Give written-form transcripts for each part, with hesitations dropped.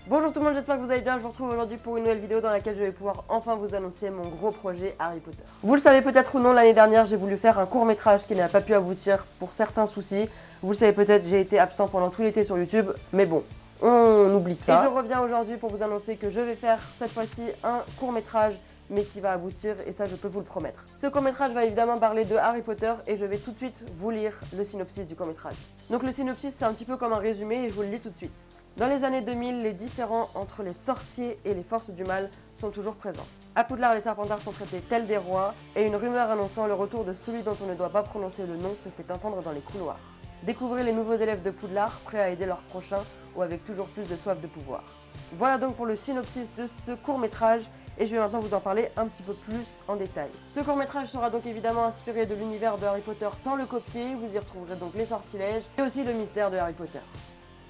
Bonjour tout le monde, j'espère que vous allez bien. Je vous retrouve aujourd'hui pour une nouvelle vidéo dans laquelle je vais pouvoir enfin vous annoncer mon gros projet Harry Potter. Vous le savez peut-être ou non, l'année dernière j'ai voulu faire un court métrage qui n'a pas pu aboutir pour certains soucis. Vous le savez peut-être, j'ai été absent pendant tout l'été sur YouTube, mais bon, on oublie ça. Et je reviens aujourd'hui pour vous annoncer que je vais faire cette fois-ci un court métrage mais qui va aboutir, et ça je peux vous le promettre. Ce court-métrage va évidemment parler de Harry Potter et je vais tout de suite vous lire le synopsis du court-métrage. Donc le synopsis c'est un petit peu comme un résumé et je vous le lis tout de suite. Dans les années 2000, les différends entre les sorciers et les forces du mal sont toujours présents. À Poudlard, les Serpentards sont traités tels des rois et une rumeur annonçant le retour de celui dont on ne doit pas prononcer le nom se fait entendre dans les couloirs. Découvrez les nouveaux élèves de Poudlard prêts à aider leurs prochains ou avec toujours plus de soif de pouvoir. Voilà donc pour le synopsis de ce court-métrage et je vais maintenant vous en parler un petit peu plus en détail. Ce court-métrage sera donc évidemment inspiré de l'univers de Harry Potter sans le copier, vous y retrouverez donc les sortilèges et aussi le mystère de Harry Potter.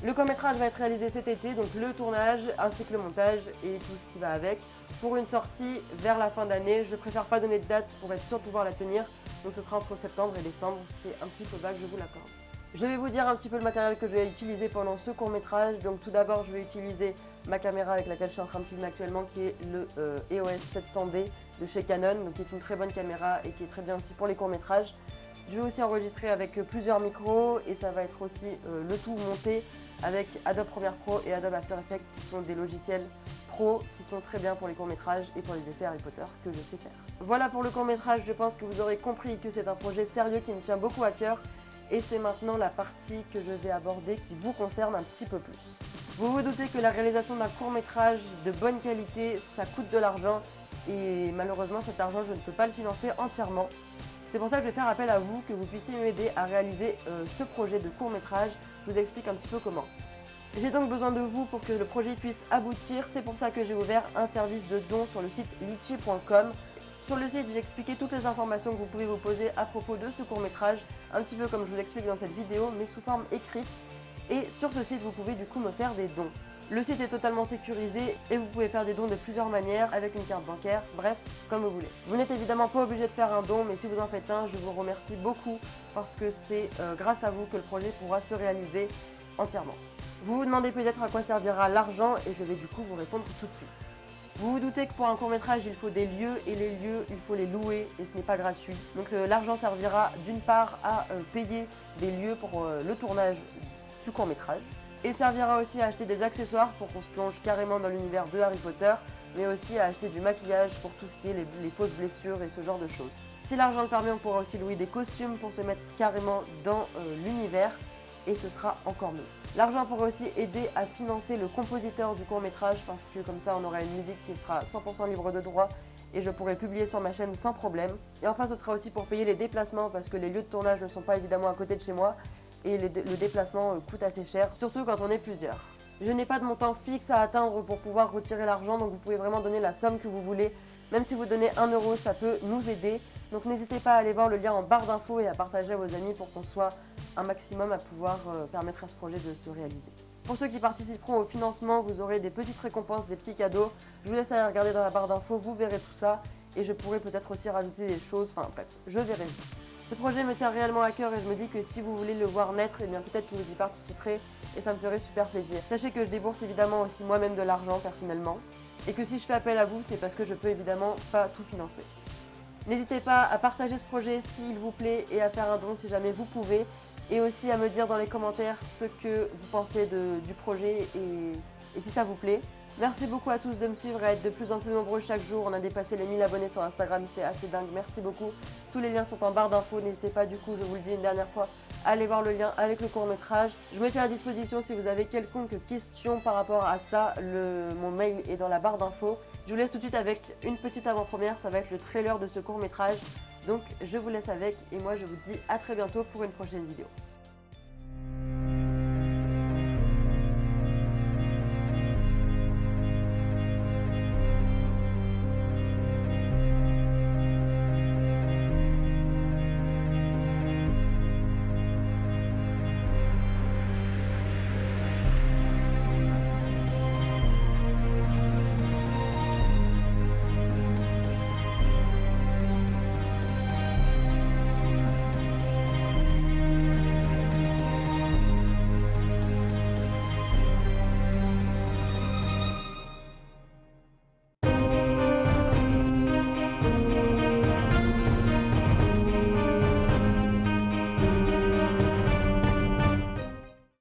Le court-métrage va être réalisé cet été, donc le tournage ainsi que le montage et tout ce qui va avec, pour une sortie vers la fin d'année. Je préfère pas donner de date pour être sûr de pouvoir la tenir, donc ce sera entre septembre et décembre, c'est un petit peu vague, je vous l'accorde. Je vais vous dire un petit peu le matériel que je vais utiliser pendant ce court-métrage. Donc tout d'abord, je vais utiliser ma caméra avec laquelle je suis en train de filmer actuellement, qui est le EOS 700D de chez Canon, donc qui est une très bonne caméra et qui est très bien aussi pour les courts-métrages. Je vais aussi enregistrer avec plusieurs micros et ça va être aussi le tout monté avec Adobe Premiere Pro et Adobe After Effects qui sont des logiciels pro qui sont très bien pour les courts-métrages et pour les effets Harry Potter que je sais faire. Voilà pour le court-métrage, je pense que vous aurez compris que c'est un projet sérieux qui me tient beaucoup à cœur. Et c'est maintenant la partie que je vais aborder qui vous concerne un petit peu plus. Vous vous doutez que la réalisation d'un court-métrage de bonne qualité, ça coûte de l'argent et malheureusement cet argent je ne peux pas le financer entièrement. C'est pour ça que je vais faire appel à vous, que vous puissiez m'aider à réaliser ce projet de court-métrage. Je vous explique un petit peu comment. J'ai donc besoin de vous pour que le projet puisse aboutir. C'est pour ça que j'ai ouvert un service de dons sur le site litchi.com. Sur le site, j'ai expliqué toutes les informations que vous pouvez vous poser à propos de ce court-métrage, un petit peu comme je vous l'explique dans cette vidéo, mais sous forme écrite. Et sur ce site, vous pouvez du coup me faire des dons. Le site est totalement sécurisé et vous pouvez faire des dons de plusieurs manières, avec une carte bancaire, bref, comme vous voulez. Vous n'êtes évidemment pas obligé de faire un don, mais si vous en faites un, je vous remercie beaucoup parce que c'est grâce à vous que le projet pourra se réaliser entièrement. Vous vous demandez peut-être à quoi servira l'argent et je vais du coup vous répondre tout de suite. Vous vous doutez que pour un court-métrage, il faut des lieux et les lieux, il faut les louer et ce n'est pas gratuit. Donc l'argent servira d'une part à payer des lieux pour le tournage du court-métrage. Il servira aussi à acheter des accessoires pour qu'on se plonge carrément dans l'univers de Harry Potter, mais aussi à acheter du maquillage pour tout ce qui est les fausses blessures et ce genre de choses. Si l'argent le permet, on pourra aussi louer des costumes pour se mettre carrément dans l'univers et ce sera encore mieux. L'argent pourra aussi aider à financer le compositeur du court-métrage parce que comme ça on aura une musique qui sera 100% libre de droit et je pourrai publier sur ma chaîne sans problème. Et enfin ce sera aussi pour payer les déplacements parce que les lieux de tournage ne sont pas évidemment à côté de chez moi et le déplacement coûte assez cher, surtout quand on est plusieurs. Je n'ai pas de montant fixe à atteindre pour pouvoir retirer l'argent, donc vous pouvez vraiment donner la somme que vous voulez. Même si vous donnez 1 euro, ça peut nous aider. Donc n'hésitez pas à aller voir le lien en barre d'infos et à partager à vos amis pour qu'on soit un maximum à pouvoir permettre à ce projet de se réaliser. Pour ceux qui participeront au financement, vous aurez des petites récompenses, des petits cadeaux. Je vous laisse aller regarder dans la barre d'infos, vous verrez tout ça. Et je pourrai peut-être aussi rajouter des choses, enfin bref, je verrai. Ce projet me tient réellement à cœur et je me dis que si vous voulez le voir naître, eh bien peut-être que vous y participerez et ça me ferait super plaisir. Sachez que je débourse évidemment aussi moi-même de l'argent personnellement et que si je fais appel à vous, c'est parce que je peux évidemment pas tout financer. N'hésitez pas à partager ce projet s'il vous plaît et à faire un don si jamais vous pouvez et aussi à me dire dans les commentaires ce que vous pensez du projet et si ça vous plaît. Merci beaucoup à tous de me suivre et à être de plus en plus nombreux chaque jour. On a dépassé les 1000 abonnés sur Instagram, c'est assez dingue, merci beaucoup. Tous les liens sont en barre d'infos, n'hésitez pas du coup, je vous le dis une dernière fois, à aller voir le lien avec le court-métrage. Je me tiens à disposition si vous avez quelconque question par rapport à ça, mon mail est dans la barre d'infos. Je vous laisse tout de suite avec une petite avant-première, ça va être le trailer de ce court-métrage. Donc je vous laisse avec et moi je vous dis à très bientôt pour une prochaine vidéo.